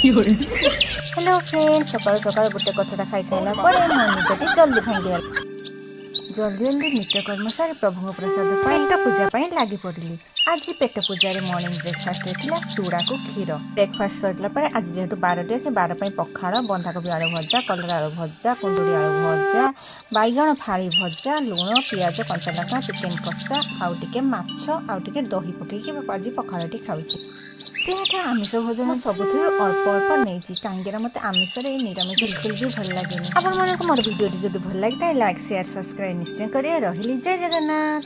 Hello friends सकाल सकाल गोटे कचरा खाई सारा पर मो निजटी जल्दी भांगी जल्दी जल्दी नित्यकर्म सारी प्रभु प्रसाद पेट पूजा लगी पड़ी। आज पेट पूजार मॉर्निंग ब्रेकफास्ट होता चूड़ा को क्षीर ब्रेकफास्ट सरला आज जेहेतु 12टी अच्छे 12 पखाड़ बंधाकोबी आलू भजा कलरा आलू भजा कुंदुरी आलू भजा बैगण फाड़ी भजा लुण पियाज कंचा लଙ୍କା चिकेन कषा आउ टिके माछ आउ टिके दही पकईकि आज पखाड़टी खाऊँ। तेटा आमिष भोजन सबुठ अल्प अल्प नहीं कहीं मत आमिष निरामिष बिल्कुल भी भल लगे। आप मोर भिडियो जब भल लगे लाइक शेयर सब्सक्राइब निश्चय करें। रही जय जगन्नाथ।